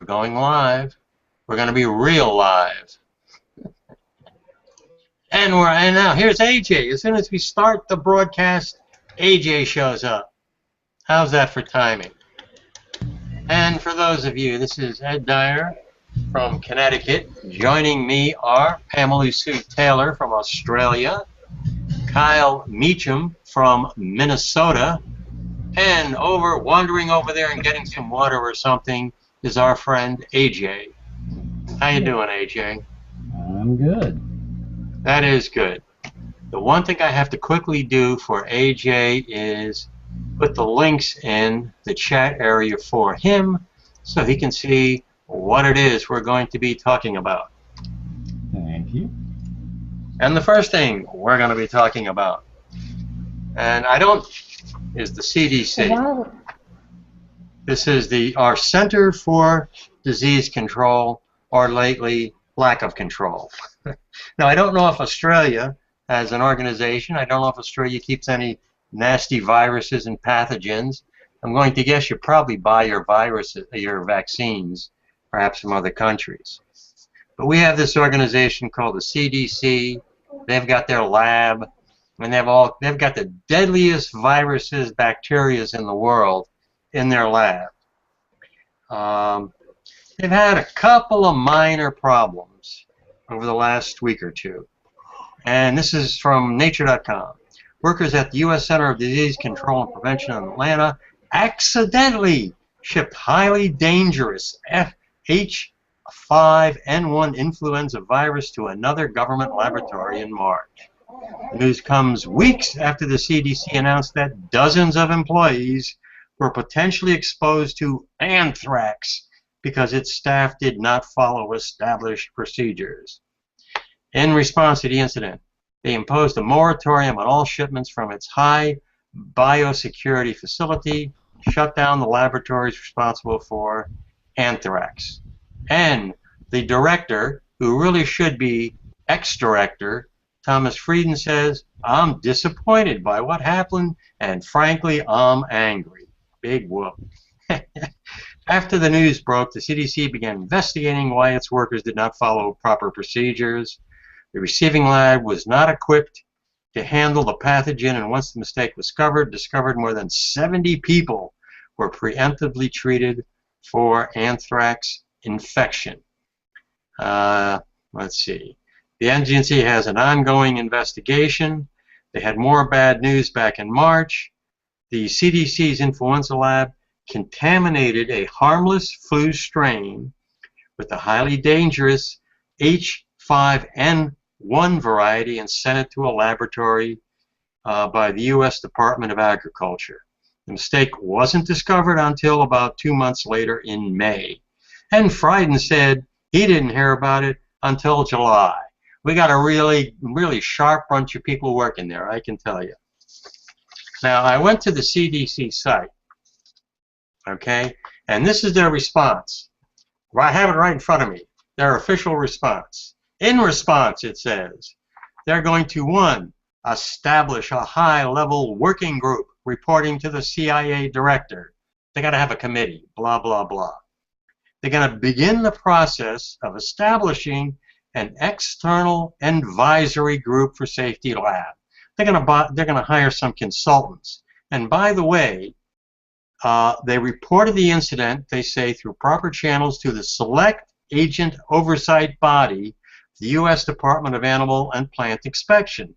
We're going live. We're going to be real live. And now here's AJ. As soon as we start the broadcast, AJ shows up. How's that for timing? And for those of you, this is Ed Dyer from Connecticut. Joining me are Pamela Sue Taylor from Australia, Kyle Meacham from Minnesota, and wandering over there and getting some water or something is our friend AJ. How you doing, AJ? I'm good. That is good. The one thing I have to quickly do for AJ is put the links in the chat area for him so he can see what it is we're going to be talking about. Thank you. And the first thing we're going to be talking about, is the CDC. Wow. This is our Center for Disease Control, or lately, lack of control. Now, I don't know if Australia has an organization. I don't know if Australia keeps any nasty viruses and pathogens. I'm going to guess you probably buy your vaccines, perhaps from other countries. But we have this organization called the CDC. They've got their lab, and they've got the deadliest viruses, bacteria in the world in their lab. They've had a couple of minor problems over the last week or two. And this is from Nature.com. Workers at the U.S. Center of Disease Control and Prevention in Atlanta accidentally shipped highly dangerous H5N1 influenza virus to another government laboratory in March. The news comes weeks after the CDC announced that dozens of employees were potentially exposed to anthrax because its staff did not follow established procedures. In response to the incident, they imposed a moratorium on all shipments from its high biosecurity facility, shut down the laboratories responsible for anthrax. And the director, who really should be ex-director, Thomas Frieden, says, "I'm disappointed by what happened, and frankly, I'm angry." Big whoop. After the news broke, the CDC began investigating why its workers did not follow proper procedures. The receiving lab was not equipped to handle the pathogen, and once the mistake was discovered more than 70 people were preemptively treated for anthrax infection. Let's see. The agency has an ongoing investigation. They had more bad news back in March. The CDC's influenza lab contaminated a harmless flu strain with the highly dangerous H5N1 variety and sent it to a laboratory by the U.S. Department of Agriculture. The mistake wasn't discovered until about 2 months later in May. And Frieden said he didn't hear about it until July. We got a really, really sharp bunch of people working there, I can tell you. Now, I went to the CDC site, okay, and this is their response. I have it right in front of me, their official response. In response, it says, they're going to, 1, establish a high-level working group reporting to the CIA director. They got to have a committee, blah, blah, blah. They're going to begin the process of establishing an external advisory group for safety lab. They're going to hire some consultants. And by the way, they reported the incident, they say, through proper channels to the Select Agent Oversight Body, the U.S. Department of Animal and Plant Inspection,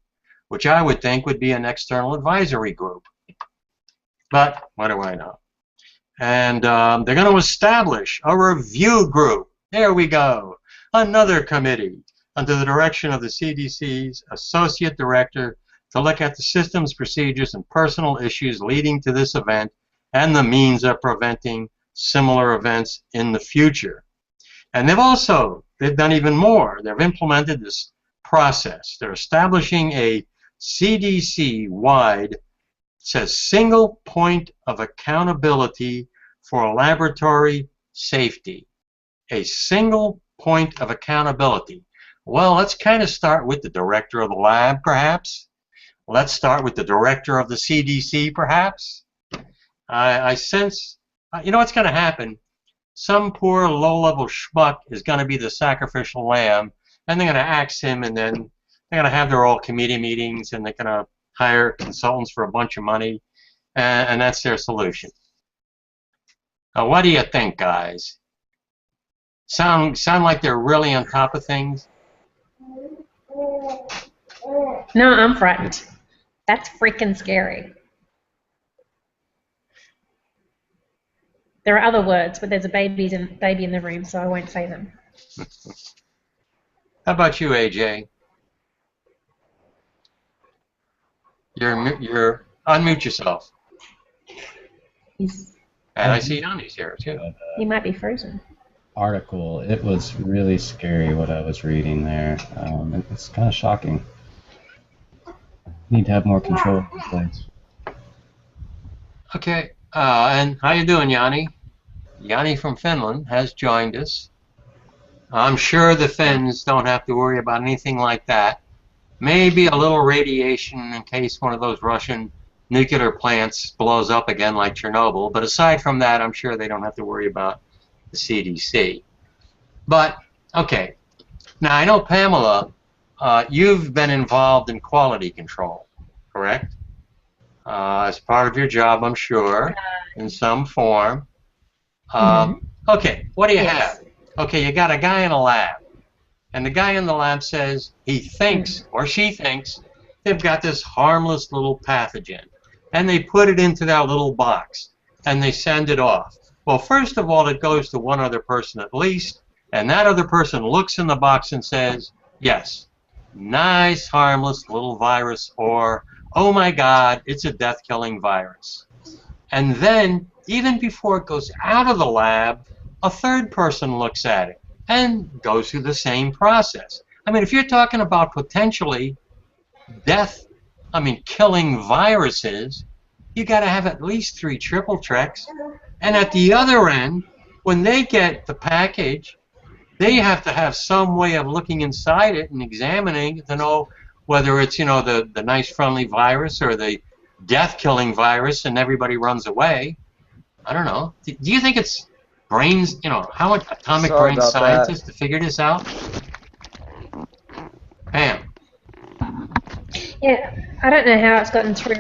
which I would think would be an external advisory group. But what do I know? And they're going to establish a review group. There we go. Another committee under the direction of the CDC's Associate Director to look at the systems, procedures, and personal issues leading to this event and the means of preventing similar events in the future. And they've done even more. They've implemented this process. They're establishing a CDC-wide, says, single point of accountability for laboratory safety. A single point of accountability. Well, let's kind of start with the director of the lab, perhaps. Let's start with the director of the CDC, perhaps. I sense, you know what's going to happen? some poor low-level schmuck is going to be the sacrificial lamb, and they're going to axe him, and then they're going to have their all committee meetings, and they're going to hire consultants for a bunch of money, and that's their solution. Now, what do you think, guys? Sound like they're really on top of things? No, I'm frightened. That's freaking scary. There are other words, but there's a baby in the room, so I won't say them. How about you, AJ? You're unmute yourself. And I see Jani's here too. He might be frozen. Article. It was really scary what I was reading there. It's kind of shocking. Need to have more control in place. Okay. And how you doing, Jani? Jani from Finland has joined us. I'm sure the Finns don't have to worry about anything like that. Maybe a little radiation in case one of those Russian nuclear plants blows up again like Chernobyl. But aside from that, I'm sure they don't have to worry about the CDC. But, okay. Now, I know, Pamela, you've been involved in quality control, correct? As part of your job, I'm sure, in some form. Okay, what do you have? Okay, you got a guy in a lab, and the guy in the lab says he thinks, or she thinks, they've got this harmless little pathogen, and they put it into that little box, and they send it off. Well, first of all, it goes to one other person at least, and that other person looks in the box and says, yes, nice, harmless little virus, or, oh my God, it's a death-killing virus. And then, even before it goes out of the lab, a third person looks at it and goes through the same process. I mean, if you're talking about potentially killing viruses, you got to have at least 3 triple checks. And at the other end, when they get the package, they have to have some way of looking inside it and examining it to know whether it's, the nice friendly virus or the death-killing virus, and everybody runs away. I don't know. Do you think it's brains, how much atomic brain scientists to figure this out? Pam. Yeah, I don't know how it's gotten through.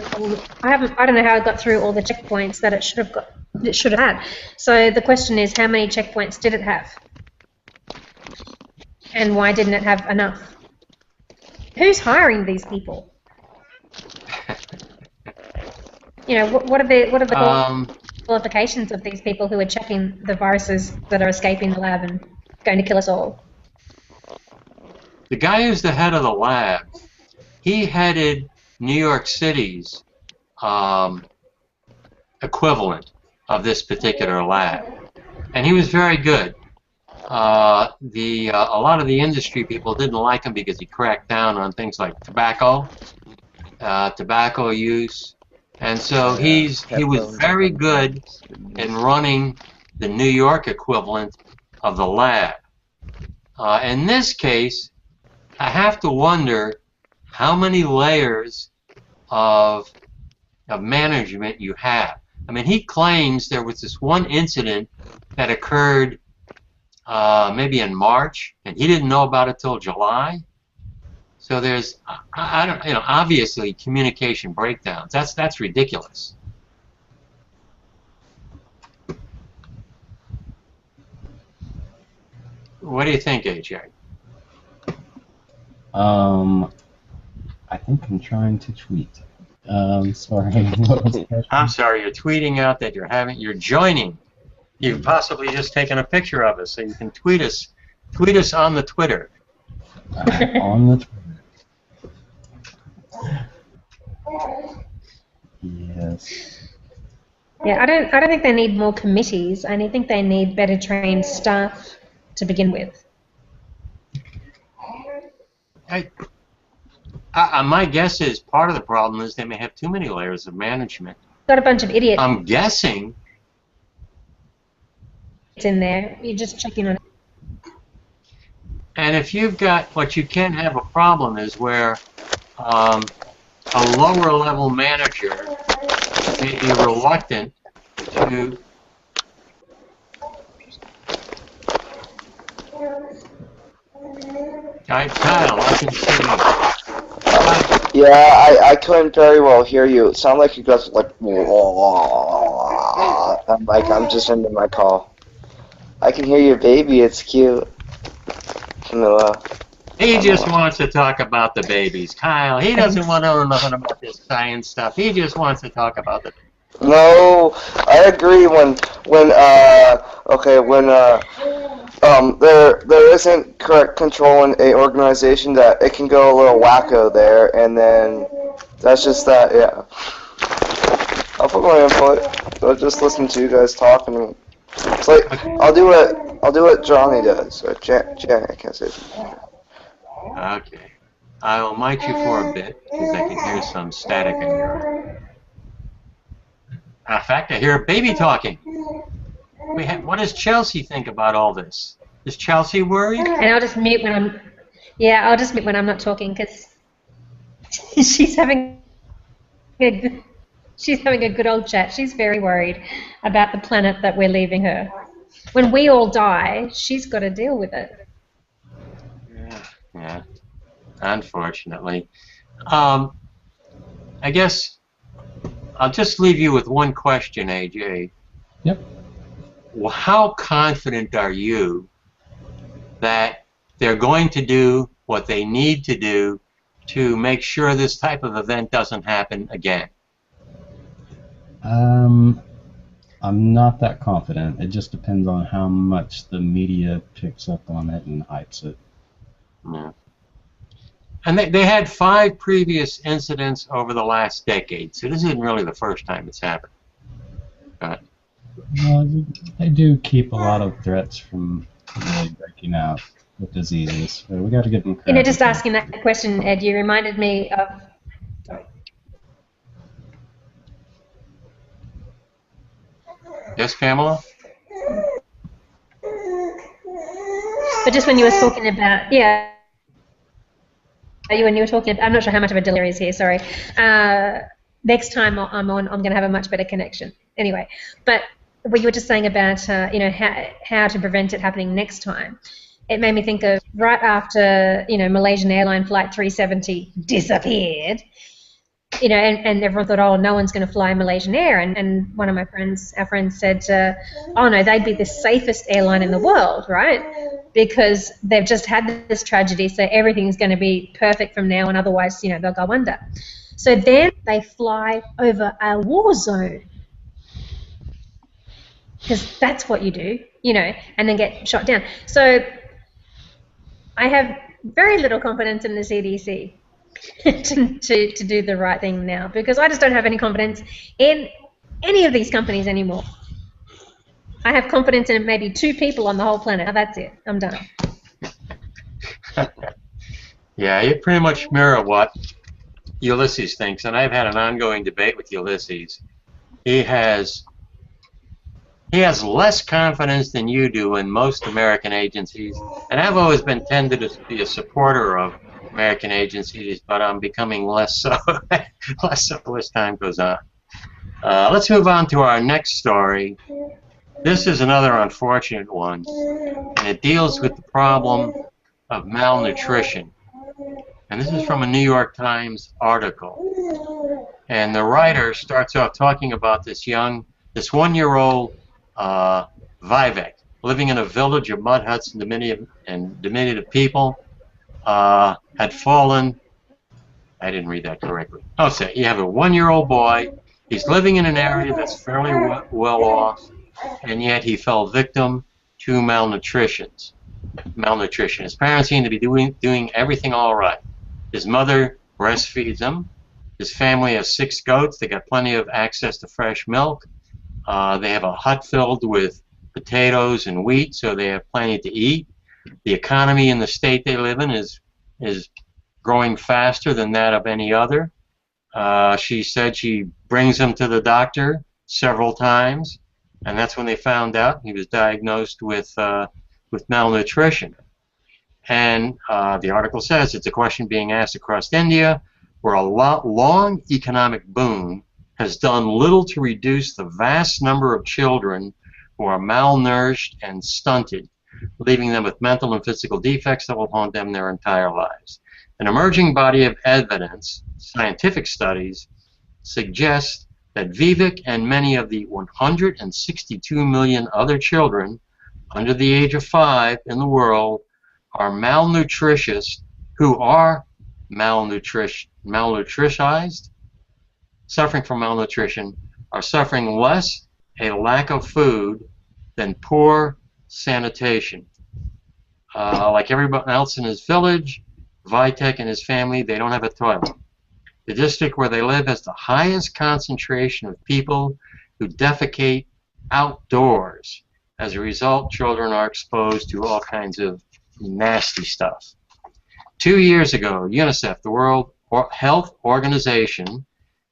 I don't know how it got through all the checkpoints that it should have had. So the question is, how many checkpoints did it have? And why didn't it have enough? Who's hiring these people? What are the qualifications of these people who are checking the viruses that are escaping the lab and going to kill us all? The guy who's the head of the lab, he headed New York City's equivalent of this particular lab, and he was very good. A lot of the industry people didn't like him because he cracked down on things like tobacco use, and so he was very good in running the New York equivalent of the lab. In this case, I have to wonder how many layers of management you have. I mean, he claims there was this one incident that occurred maybe in March, and he didn't know about it till July. So there's, obviously communication breakdowns. That's ridiculous. What do you think, AJ? I think I'm trying to tweet. Sorry. What was the question? I'm sorry. You're tweeting out that you're joining. You've possibly just taken a picture of us, so you can tweet us. Tweet us on the Twitter. On the Twitter. Yes. Yeah, I don't think they need more committees. I think they need better trained staff to begin with. My guess is part of the problem is they may have too many layers of management. Got a bunch of idiots. I'm guessing. It's in there. You're just checking on it. And if you've got, what you can have a problem is where a lower level manager may be reluctant to Kyle, I can see you. Yeah, I couldn't very well hear you. It sounded like you guys were like, I'm like, I'm just into my call. I can hear your baby, it's cute. Camilla. He just wants to talk about the babies. Kyle, he doesn't want to know nothing about this science stuff. He just wants to talk about the babies. No, I agree there isn't correct control in a organization that it can go a little wacko there, and then that's just that, yeah. I'll put my input. I'll just listen to you guys talk, and it's like I'll do what Jani does. Or Jani, I can't say it. Okay. I'll mic you for a bit because I can hear some static in your. In fact, I hear a baby talking. What does Chelsea think about all this? Is Chelsea worried? And I'll just mute when I'm. Yeah, I'll just mute when I'm not talking because she's having a good old chat. She's very worried about the planet that we're leaving her. When we all die, she's got to deal with it. Yeah. Unfortunately, I guess I'll just leave you with one question, AJ. Yep. Well, how confident are you that they're going to do what they need to do to make sure this type of event doesn't happen again? I'm not that confident. It just depends on how much the media picks up on it and hypes it. Yeah. And they had 5 previous incidents over the last decade, so this isn't really the first time it's happened. Well, they do keep a lot of threats from really breaking out with diseases, so we got to get them correct. Just asking that question, Ed, you reminded me of. Sorry. Yes, Pamela? But just when you were talking about, yeah, when you were talking, I'm not sure how much of a delay is here, sorry. Next time I'm on, I'm going to have a much better connection. Anyway, but what you were just saying about, how to prevent it happening next time, it made me think of right after, Malaysian airline flight 370 disappeared, and everyone thought, oh, no one's going to fly Malaysian Air, and one of our friends said, oh no, they'd be the safest airline in the world, right? Because they've just had this tragedy, so everything's going to be perfect from now on, otherwise, they'll go under. So then they fly over a war zone, because that's what you do, and then get shot down. So I have very little confidence in the CDC to do the right thing now, because I just don't have any confidence in any of these companies anymore. I have confidence in maybe 2 people on the whole planet. Now that's it. I'm done. Yeah, you pretty much mirror what Ulysses thinks, and I've had an ongoing debate with Ulysses. He has less confidence than you do in most American agencies, and I've always been tended to be a supporter of American agencies, but I'm becoming less so as time goes on. Let's move on to our next story. This is another unfortunate one, and it deals with the problem of malnutrition. And this is from a New York Times article. And the writer starts off talking about this 1-year-old Vivek living in a village of mud huts and diminutive people. Had fallen. I didn't read that correctly. Oh, so you have a 1-year-old boy. He's living in an area that's fairly well off, and yet he fell victim to malnutrition. His parents seem to be doing everything all right. His mother breastfeeds him. His family has 6 goats. They got plenty of access to fresh milk. They have a hut filled with potatoes and wheat, so they have plenty to eat. The economy in the state they live in is growing faster than that of any other. She said she brings him to the doctor several times, and that's when they found out he was diagnosed with malnutrition. And the article says it's a question being asked across India, where a long economic boom has done little to reduce the vast number of children who are malnourished and stunted. leaving them with mental and physical defects that will haunt them their entire lives. An emerging body of evidence, scientific studies, suggests that Vivek and many of the 162 million other children under the age of 5 in the world are malnutritious, who are malnutritized, suffering from malnutrition, are suffering less a lack of food than poor sanitation. Like everyone else in his village, Vitek and his family, they don't have a toilet. The district where they live has the highest concentration of people who defecate outdoors. As a result, children are exposed to all kinds of nasty stuff. 2 years ago, UNICEF, the World Health Organization,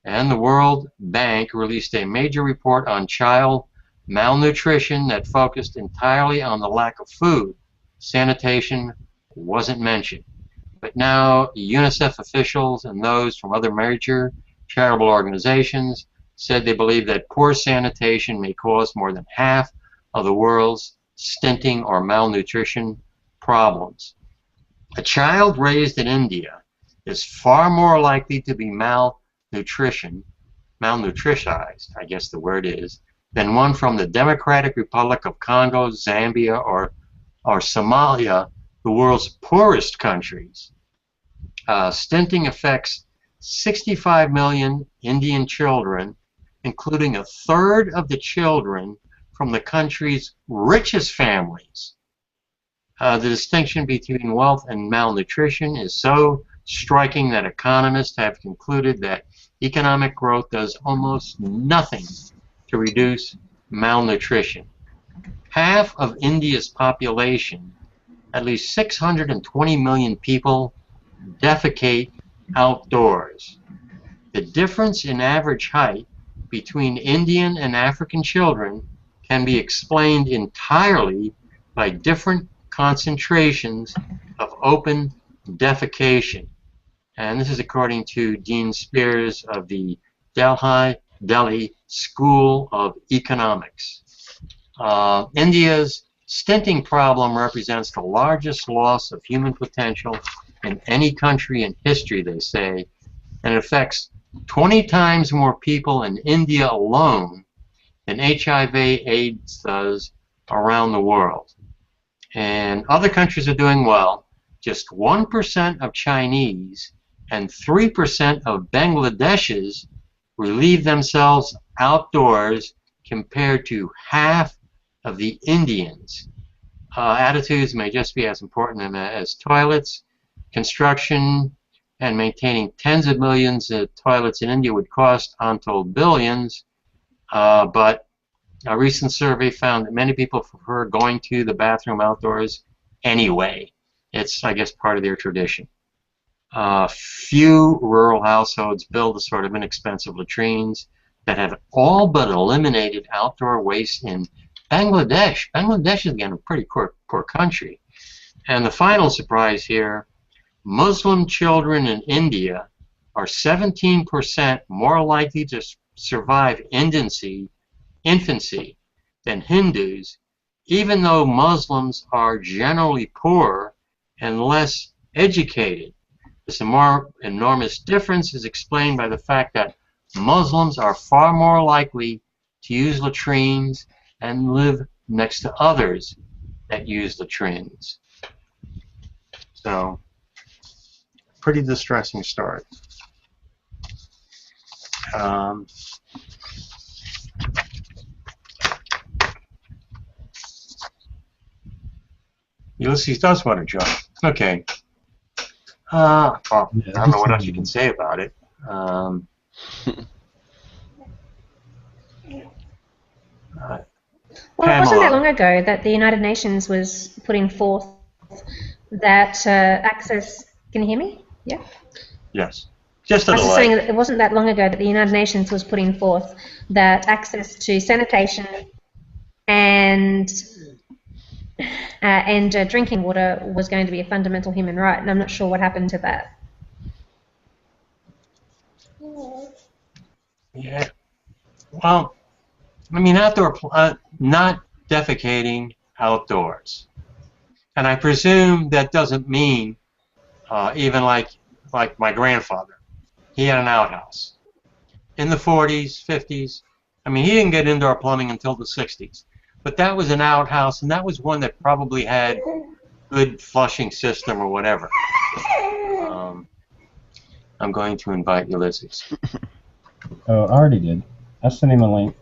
and the World Bank released a major report on child malnutrition that focused entirely on the lack of food. Sanitation wasn't mentioned. But now UNICEF officials and those from other major charitable organizations said they believe that poor sanitation may cause more than half of the world's stinting or malnutrition problems. A child raised in India is far more likely to be malnutritized, I guess the word is, than one from the Democratic Republic of Congo, Zambia, or Somalia, the world's poorest countries. Stinting affects 65 million Indian children, including a third of the children from the country's richest families. The distinction between wealth and malnutrition is so striking that economists have concluded that economic growth does almost nothing to reduce malnutrition. Half of India's population, at least 620 million people, defecate outdoors. The difference in average height between Indian and African children can be explained entirely by different concentrations of open defecation. And this is according to Dean Spears of the Delhi School of Economics. India's stinting problem represents the largest loss of human potential in any country in history, they say, and it affects 20 times more people in India alone than HIV/AIDS does around the world. And other countries are doing well. Just 1% of Chinese and 3% of Bangladeshis relieve themselves outdoors compared to half of the Indians. Attitudes may just be as important as toilets. Construction and maintaining tens of millions of toilets in India would cost untold billions, but a recent survey found that many people prefer going to the bathroom outdoors anyway. It's, I guess, part of their tradition. Few rural households build the sort of inexpensive latrines that have all but eliminated outdoor waste in Bangladesh. Bangladesh is, again, a pretty poor country. And the final surprise here, Muslim children in India are 17% more likely to survive infancy than Hindus, even though Muslims are generally poorer and less educated. This enormous difference is explained by the fact that Muslims are far more likely to use latrines and live next to others that use latrines. So, pretty distressing story. Ulysses does want to join. Okay. Well, I don't know what else you can say about it. Well, it wasn't that long ago that the United Nations was putting forth that access. Can you hear me? Yeah. Yes. Just a I was delay. just saying that it wasn't that long ago that the United Nations was putting forth that access to sanitation and drinking water was going to be a fundamental human right, and I'm not sure what happened to that. Yeah. Well, I mean, not defecating outdoors. And I presume that doesn't mean even like my grandfather. He had an outhouse in the 40s, 50s. I mean, he didn't get indoor plumbing until the 60s. But that was an outhouse, and that was one that probably had good flushing system or whatever. I'm going to invite Ulysses. Oh, I already did. I sent him a link.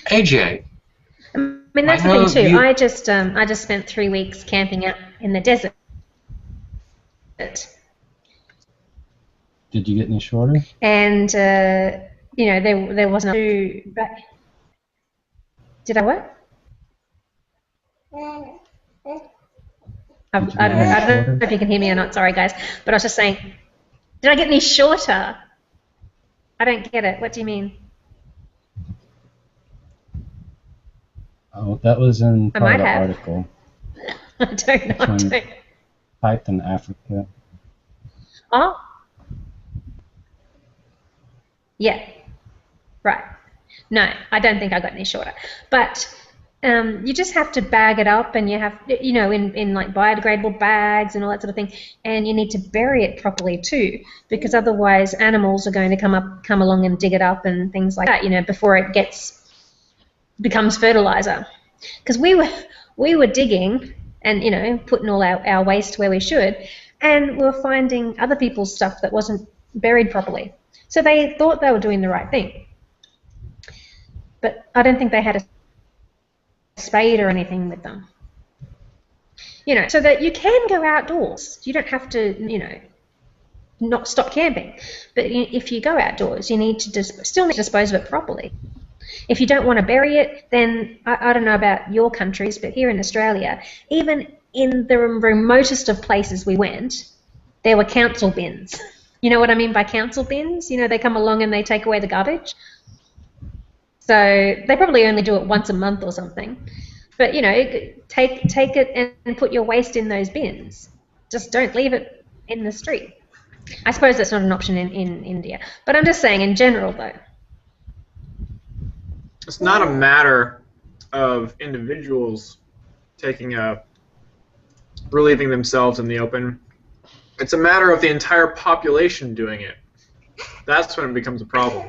AJ. I mean, that's the thing too. I just spent 3 weeks camping out in the desert. Did you get any shorter? And you know, there wasn't. Did I what? I don't know if you can hear me or not. Sorry, guys. But I was just saying, did I get any shorter? I don't get it. What do you mean? Oh, that was in part of the article. I don't know. Typed in Africa. Oh. Yeah. Right. No, I don't think I got any shorter. But you just have to bag it up, and you have, you know, in like biodegradable bags and all that sort of thing, and you need to bury it properly too, because otherwise animals are going to come along and dig it up and things like that, you know, before it becomes fertilizer. Because we were digging and, you know, putting all our waste where we should, and we were finding other people's stuff that wasn't buried properly. So they thought they were doing the right thing, but I don't think they had a spade or anything with them, you know, so that you can go outdoors. You don't have to, you know, not stop camping, but if you go outdoors, you need to still need to dispose of it properly. If you don't want to bury it, then I don't know about your countries, but here in Australia, even in the remotest of places we went, there were council bins. You know what I mean by council bins? You know, they come along and they take away the garbage. So they probably only do it once a month or something. But, you know, take it and put your waste in those bins. Just don't leave it in the street. I suppose that's not an option in India. But I'm just saying, in general, though. It's not a matter of individuals relieving themselves in the open. It's a matter of the entire population doing it. That's when it becomes a problem.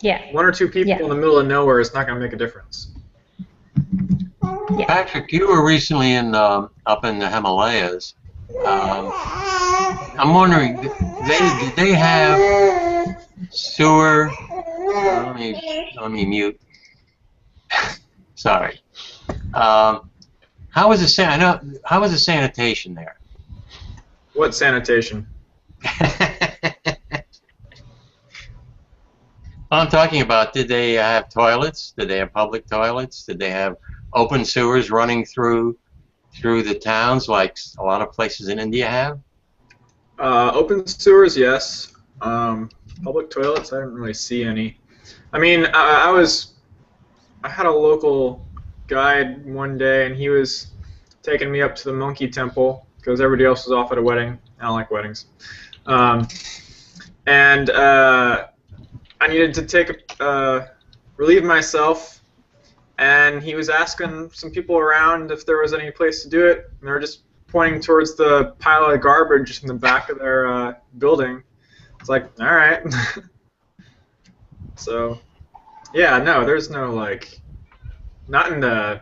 Yeah. One or two people in the middle of nowhere is not going to make a difference. Yeah. Patrick, you were recently up in the Himalayas. I'm wondering, did they have sewer? Let me mute. Sorry. How was the sanitation there? What sanitation? I'm talking about, did they have toilets? Did they have public toilets? Did they have open sewers running through the towns like a lot of places in India have? Open sewers, yes. Public toilets, I didn't really see any. I mean, I had a local guide one day, and he was taking me up to the monkey temple because everybody else was off at a wedding. I don't like weddings. And I needed to relieve myself, and he was asking some people around if there was any place to do it, and they were just pointing towards the pile of garbage in the back of their building. It's like, all right. So, yeah, no, there's no, like, not in the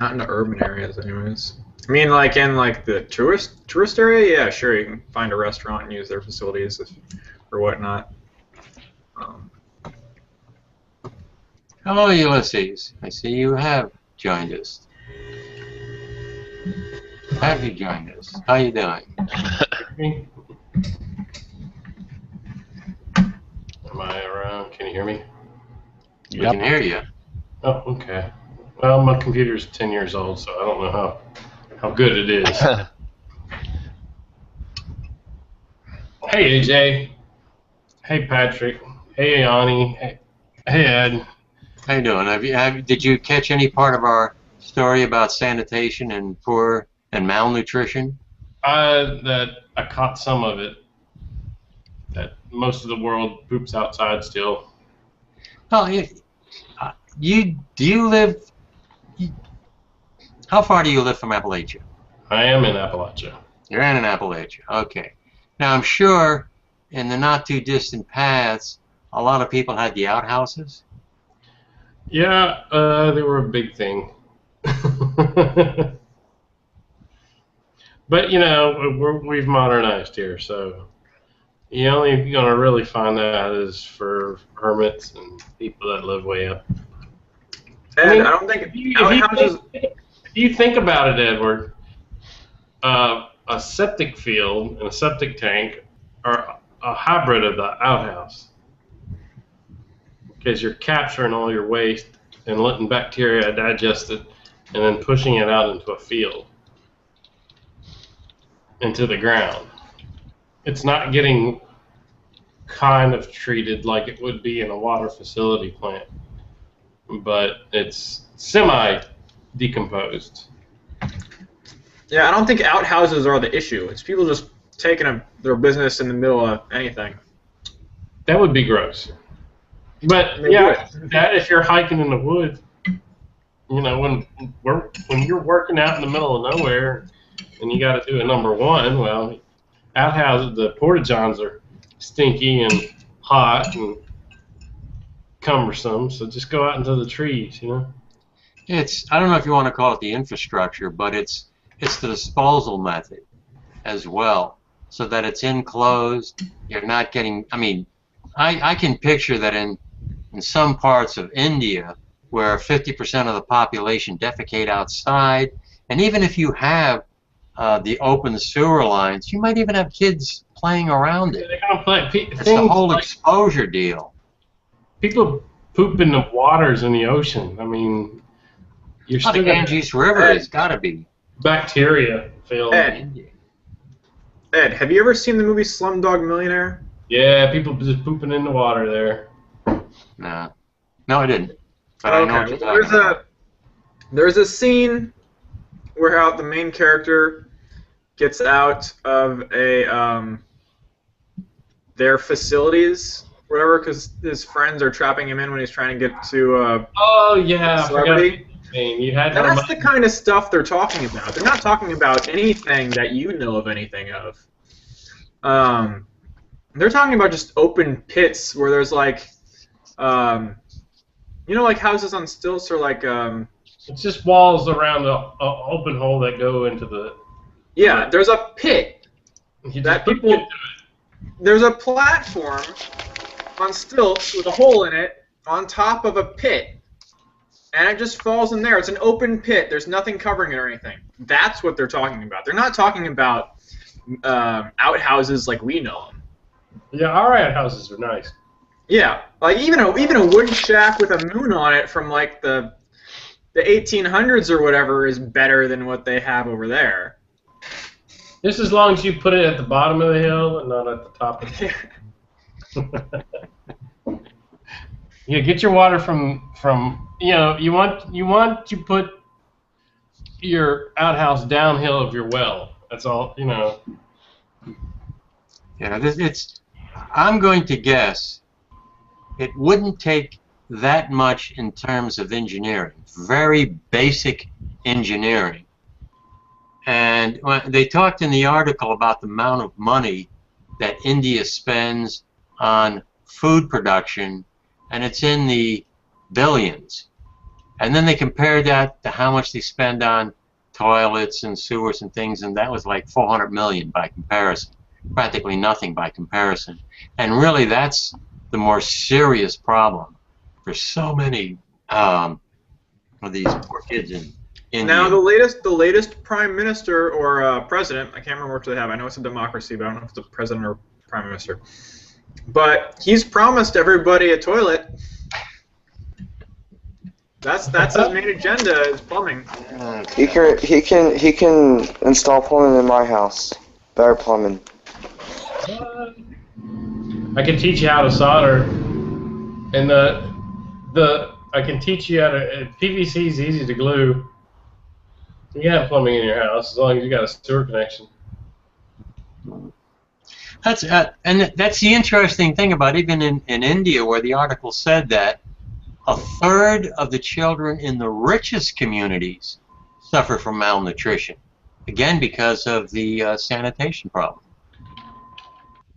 urban areas, anyways. I mean, like in like the tourist area, yeah, sure, you can find a restaurant and use their facilities or whatnot. Hello, Ulysses. I see you have joined us. Have you joined us? How you doing? Am I around? Can you hear me? We can hear you. Oh, okay. Well, my computer's 10 years old, so I don't know how good it is. Hey, AJ. Hey, Patrick. Hey, Jani. Hey, Ed. How you doing? Did you catch any part of our story about sanitation and poor and malnutrition? I caught some of it. That most of the world poops outside still. Well, do you live? How far do you live from Appalachia? I am in Appalachia. You're in Appalachia. Okay. Now I'm sure in the not too distant past, a lot of people had the outhouses. Yeah, they were a big thing. But you know, we've modernized here, so you only gonna really find that is for hermits and people that live way up. And I mean, I don't think if you think about it, Edward, a septic field and a septic tank are a hybrid of the outhouse because you're capturing all your waste and letting bacteria digest it and then pushing it out into a field, into the ground. It's not getting kind of treated like it would be in a water facility plant, but it's semi-decomposed. Yeah, I don't think outhouses are the issue. It's people just taking their business in the middle of anything. That would be gross. But yeah, that if you're hiking in the woods, you know, when you're working out in the middle of nowhere and you got to do a number one, well, outhouses, the porta-johns are stinky and hot and cumbersome, so just go out into the trees, you know. I don't know if you want to call it the infrastructure, but it's the disposal method as well, so that it's enclosed. You're not getting. I mean, I can picture that in some parts of India where 50% of the population defecate outside, and even if you have the open sewer lines, you might even have kids playing around it. It's the whole like exposure deal. People poop in the waters in the ocean. I mean, you're still the Ganges River has got to be bacteria filled. Ed, have you ever seen the movie Slumdog Millionaire? Yeah, people just pooping in the water there. No, I didn't. But okay. I know what you're talking about. There's a scene where the main character gets out of their facilities, whatever, because his friends are trapping him in when he's trying to get to oh yeah, celebrity. And that's the kind of stuff they're talking about. They're not talking about anything that you know of anything of. They're talking about just open pits where there's like, you know, like houses on stilts or like. It's just walls around the open hole that go into the. Yeah, there's a pit that people. There's a platform on stilts with a hole in it on top of a pit, and it just falls in there. It's an open pit. There's nothing covering it or anything. That's what they're talking about. They're not talking about outhouses like we know them. Yeah, our outhouses are nice. Yeah, like even a wooden shack with a moon on it from like the 1800s or whatever is better than what they have over there. Just as long as you put it at the bottom of the hill and not at the top of the hill. Yeah, get your water from you know, you want to put your outhouse downhill of your well. That's all, you know. Yeah, I'm going to guess it wouldn't take that much in terms of engineering, very basic engineering. And they talked in the article about the amount of money that India spends on food production, and it's in the billions. And then they compared that to how much they spend on toilets and sewers and things, and that was like 400 million by comparison. Practically nothing by comparison. And really that's the more serious problem for so many of these poor kids in India. Now the latest prime minister or president, I can't remember what they have. I know it's a democracy, but I don't know if it's a president or prime minister. But he's promised everybody a toilet. That's his main agenda is plumbing. He can install plumbing in my house. Better plumbing. I can teach you how to solder, and I can teach you how to. PVC is easy to glue. You have plumbing in your house as long as you got a sewer connection. And that's the interesting thing about even in India, where the article said that A third of the children in the richest communities suffer from malnutrition, again because of the sanitation problem.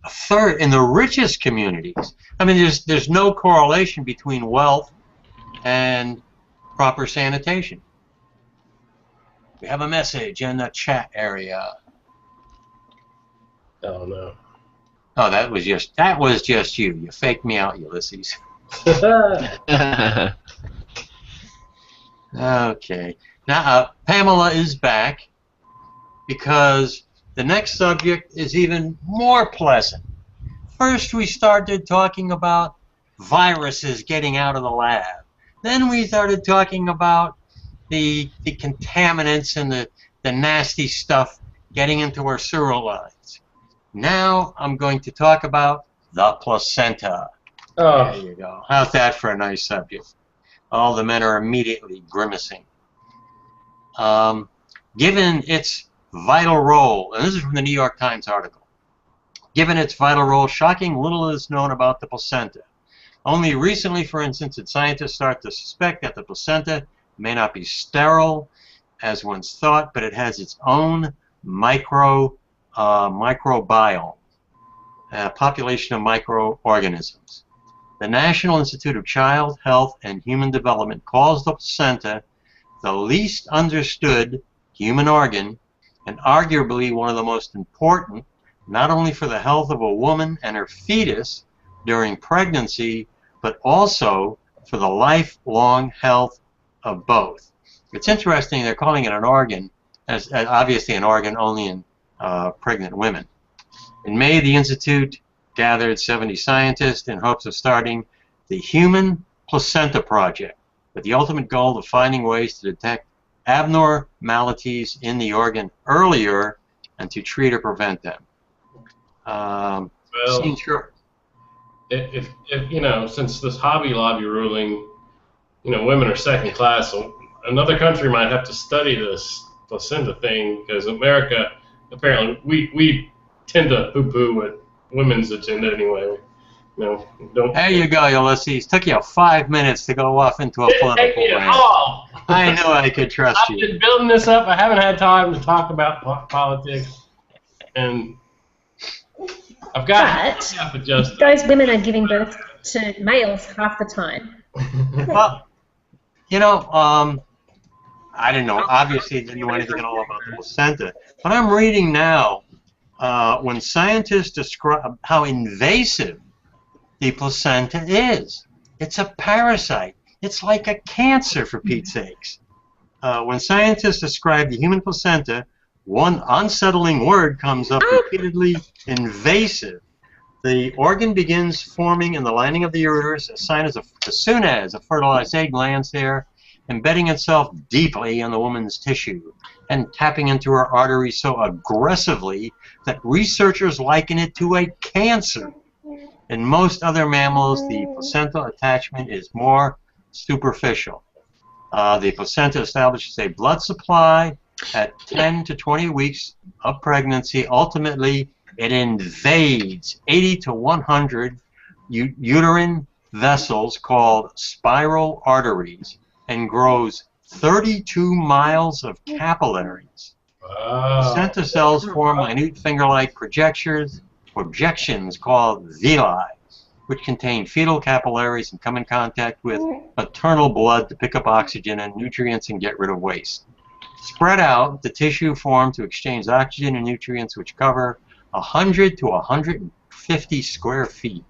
A third in the richest communities. I mean, there's no correlation between wealth and proper sanitation. We have a message in the chat area. Oh no. Oh, that was just you. You faked me out, Ulysses. Okay. Now, Pamela is back because the next subject is even more pleasant. First, we started talking about viruses getting out of the lab. Then we started talking about the contaminants and the nasty stuff getting into our sewer lines. Now, I'm going to talk about the placenta. Oh. There you go. How's that for a nice subject? All the men are immediately grimacing. Given its vital role, and this is from the New York Times article, given its vital role, shocking little is known about the placenta. Only recently, for instance, did scientists start to suspect that the placenta may not be sterile, as once thought, but it has its own microbiome, a population of microorganisms. The National Institute of Child Health and Human Development calls the placenta the least understood human organ and arguably one of the most important, not only for the health of a woman and her fetus during pregnancy, but also for the lifelong health of both. It's interesting they're calling it an organ, as obviously an organ only in pregnant women. In May, the Institute gathered 70 scientists in hopes of starting the Human Placenta Project, with the ultimate goal of finding ways to detect abnormalities in the organ earlier and to treat or prevent them. Well, Sure. if you know, since this Hobby Lobby ruling, you know, women are second class, so another country might have to study this placenta thing, because America, apparently, we tend to poo-poo at women's agenda anyway. You know, don't. There you go, Ulysses. Took you 5 minutes to go off into a political rant. Oh. I knew I could trust I've you. been building this up. I haven't had time to talk about politics, and I've got to adjust. Those women are giving birth to males half the time. Well, you know, I didn't know. Obviously, didn't know anything at all about the placenta. But I'm reading now when scientists describe how invasive the placenta is. It's a parasite. It's like a cancer, for Pete's sakes. When scientists describe the human placenta, one unsettling word comes up repeatedly: invasive. The organ begins forming in the lining of the uterus as soon as a fertilized egg lands there, embedding itself deeply in the woman's tissue and tapping into her arteries so aggressively that researchers liken it to a cancer. In most other mammals, the placental attachment is more superficial. The placenta establishes a blood supply at 10 to 20 weeks of pregnancy. Ultimately, it invades 80 to 100 uterine vessels called spiral arteries and grows 32 miles of capillaries. Wow. Placenta cells form minute finger-like projections called villi, which contain fetal capillaries and come in contact with maternal blood to pick up oxygen and nutrients and get rid of waste. Spread out, the tissue forms to exchange oxygen and nutrients, which cover 100 to 150 square feet.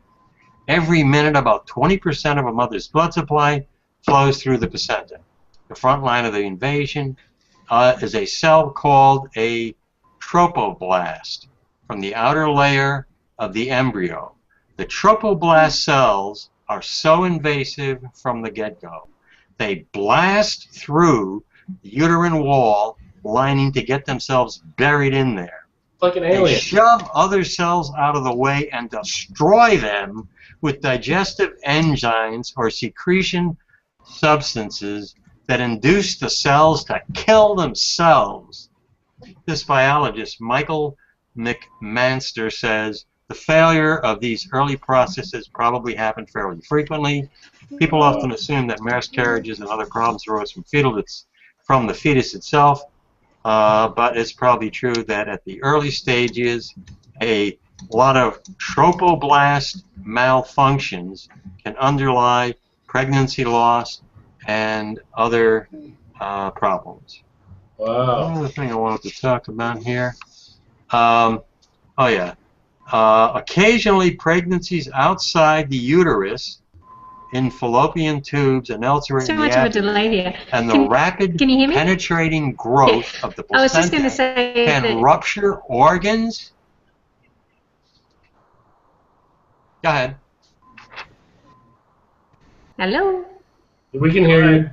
Every minute, about 20% of a mother's blood supply flows through the placenta. The front line of the invasion is a cell called a tropoblast from the outer layer of the embryo. The tropoblast cells are so invasive from the get-go. They blast through the uterine wall lining to get themselves buried in there. Like an They alien. shove other cells out of the way and destroy them with digestive enzymes or secretion substances that induce the cells to kill themselves. This biologist, Michael McMaster, says the failure of these early processes probably happened fairly frequently, People often assume that miscarriages and other problems arose from the fetus itself, but it's probably true that at the early stages, a lot of tropoblast malfunctions can underlie pregnancy loss and other problems. Wow. Another thing I wanted to talk about here. Occasionally, pregnancies outside the uterus, in fallopian tubes and elsewhere So in the much of a abdomen, delay here. and the rapid can you hear me? penetrating growth of the I was just placenta going to say can that, rupture organs. Go ahead. hello? We can hear you.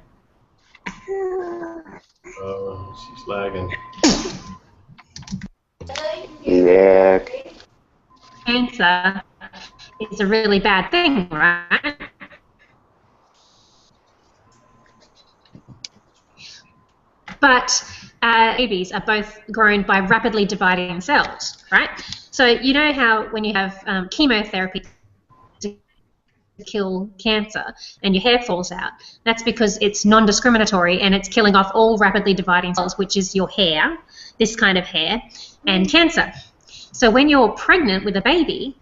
Oh, she's lagging. Yeah. Cancer is a really bad thing, right? But babies are both grown by rapidly dividing cells, right? So you know how when you have chemotherapy to kill cancer and your hair falls out, that's because it's non-discriminatory and it's killing off all rapidly dividing cells, which is your hair, this kind of hair, and cancer. So when you're pregnant with a baby,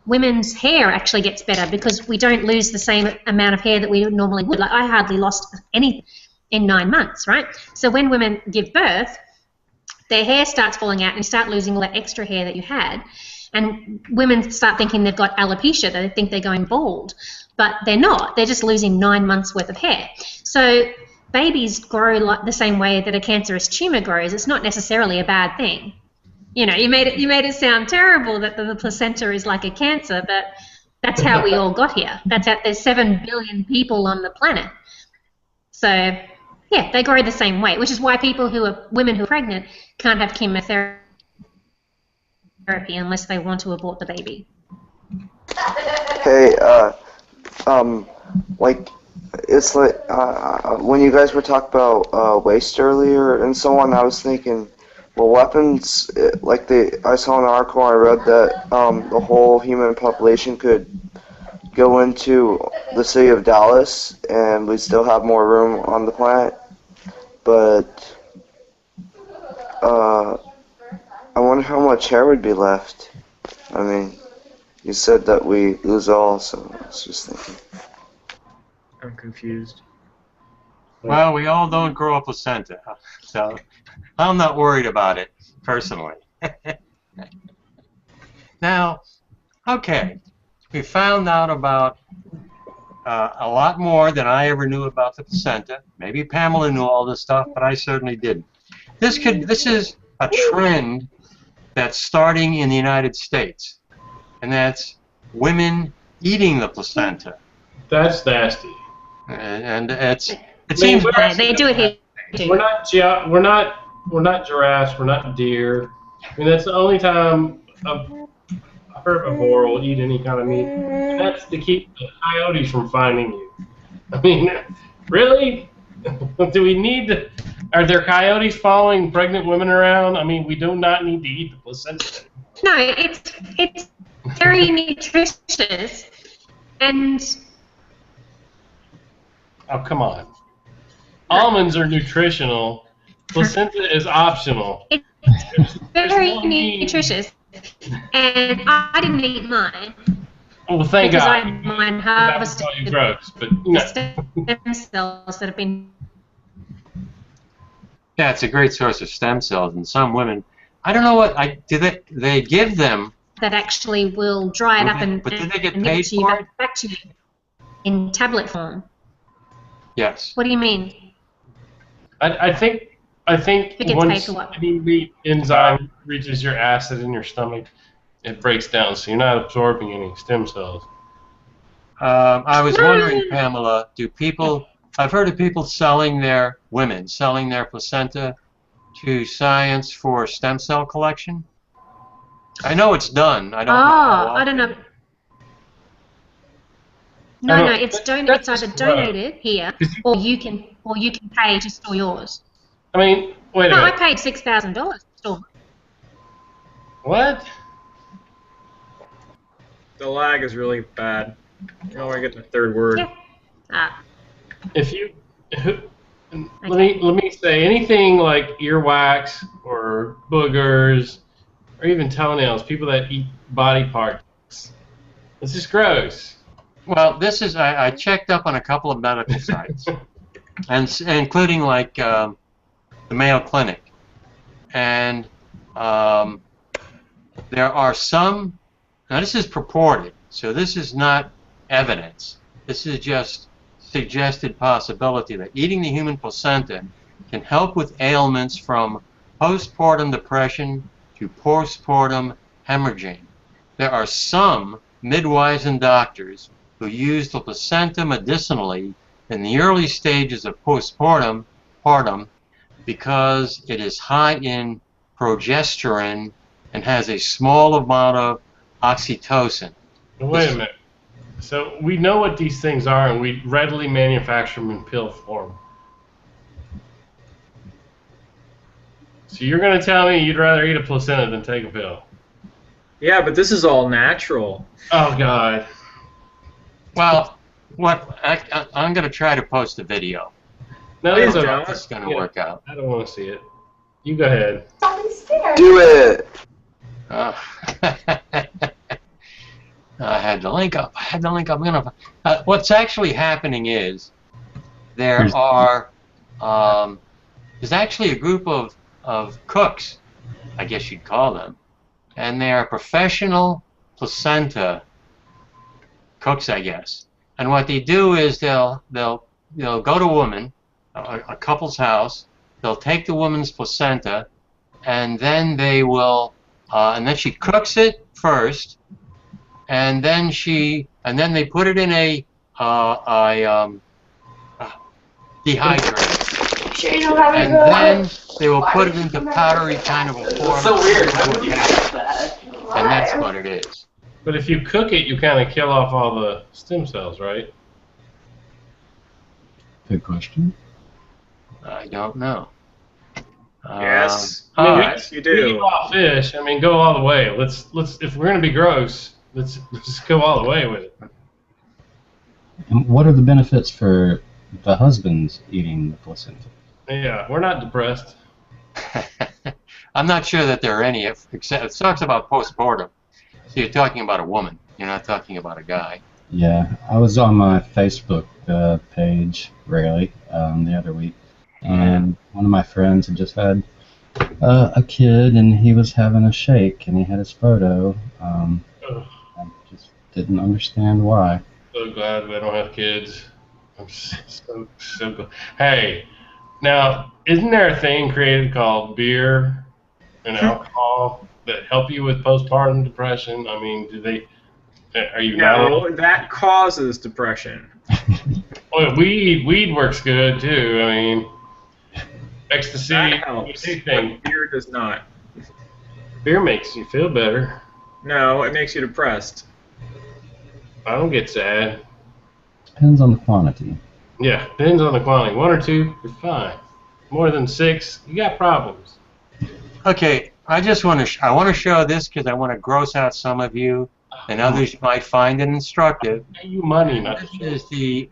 women's hair actually gets better because we don't lose the same amount of hair that we normally would. Like I hardly lost any in 9 months, right? So when women give birth, their hair starts falling out and you start losing all that extra hair that you had. And women start thinking they've got alopecia, they think they're going bald, but they're not. They're just losing 9 months worth of hair. So babies grow like the same way that a cancerous tumor grows. It's not necessarily a bad thing. You know, you made it sound terrible that the placenta is like a cancer, but that's how we all got here. There's 7 billion people on the planet. So yeah, they grow the same way, which is why women who are pregnant can't have chemotherapy unless they want to abort the baby. Hey, like, it's like, when you guys were talking about waste earlier and so on, I was thinking, well, weapons, like I saw an article, I read that the whole human population could go into the city of Dallas and we still have more room on the planet. But I wonder how much hair would be left. I mean, you said that we lose all, so I was just thinking. I'm confused. Well, we all don't grow a placenta, so I'm not worried about it personally. Now, okay, we found out about a lot more than I ever knew about the placenta. Maybe Pamela knew all this stuff, but I certainly didn't. This is a trend that's starting in the United States, and that's women eating the placenta. That's nasty. And it seems they do it here too. We're not giraffes. We're not deer. I mean, that's the only time a herbivore will eat any kind of meat. And that's to keep the coyotes from finding you. I mean, really? Do we need to? Are there coyotes following pregnant women around? I mean, we do not need to eat the placenta. No, it's very nutritious, and oh, come on. Almonds are nutritional. Placenta is optional. It's very nutritious, and I didn't eat mine. Well, thank because God. I had mine That would call you gross, but no. stem cells that have been. Yeah, it's a great source of stem cells, and some women, I don't know what they give them. That actually will dry it up But did they get and paid give it to you for it? back to you in tablet form. Yes. What do you mean? I think It gets paid once for what? any meat enzyme reaches your acid in your stomach, it breaks down, so you're not absorbing any stem cells. I was wondering, Pamela, I've heard of people selling their placenta to science for stem cell collection. I know it's done. I don't know how I don't know. No, it's either donated here, or you can pay to store yours. I mean, wait a No, I minute. paid $6,000 to store. What? The lag is really bad. You know, I get the third word. Yeah. If you let me say anything like earwax or boogers or even toenails, people that eat body parts, it's just gross. Well, this is I checked up on a couple of medical sites, and including like the Mayo Clinic, and there are some. Now this is purported, so this is not evidence. This is just suggested possibility that eating the human placenta can help with ailments from postpartum depression to postpartum hemorrhaging. There are some midwives and doctors who use the placenta medicinally in the early stages of postpartum because it is high in progesterone and has a small amount of oxytocin. Wait a minute. So we know what these things are, and we readily manufacture them in pill form. So you're going to tell me you'd rather eat a placenta than take a pill? Yeah, but this is all natural. Oh, God. Well, I'm going to try to post a video. No, I it's don't know okay. if it's going to work out. I don't want to see it. You go ahead. Do it. I had the link up. I'm gonna. What's actually happening is there's actually a group of cooks, I guess you'd call them, and they are professional placenta cooks, I guess. And what they do is they'll go to a woman, a couple's house. They'll take the woman's placenta, and then they will, and then she cooks it first. And then they put it in a dehydrator. And then they will put it into powdery kind of a form. So weird. And that's what it is. But if you cook it, you kind of kill off all the stem cells, right? Good question. I don't know. Yes. Yes, you do. We eat raw fish. I mean, go all the way. Let's. If we're gonna be gross, let's just go all the way with it. And what are the benefits for the husbands eating the placenta? Yeah, we're not depressed. I'm not sure that there are any, except it talks about postpartum. So you're talking about a woman. You're not talking about a guy. Yeah, I was on my Facebook page rarely the other week, and one of my friends had just had a kid, and he was having a shake, and he had his photo. I just didn't understand why. So glad we don't have kids. I'm so glad. Hey, now, isn't there a thing created called beer and alcohol that help you with postpartum depression? I mean, are you No, that causes depression. Well, weed works good too. I mean, ecstasy, That helps, anything. but beer does not. Beer makes you feel better. No, it makes you depressed. I don't get sad. Depends on the quantity. Yeah, depends on the quantity. 1 or 2, you're fine. More than 6, you got problems. Okay, I want to show this because I want to gross out some of you, and others might find it instructive. Pay you money, not This is the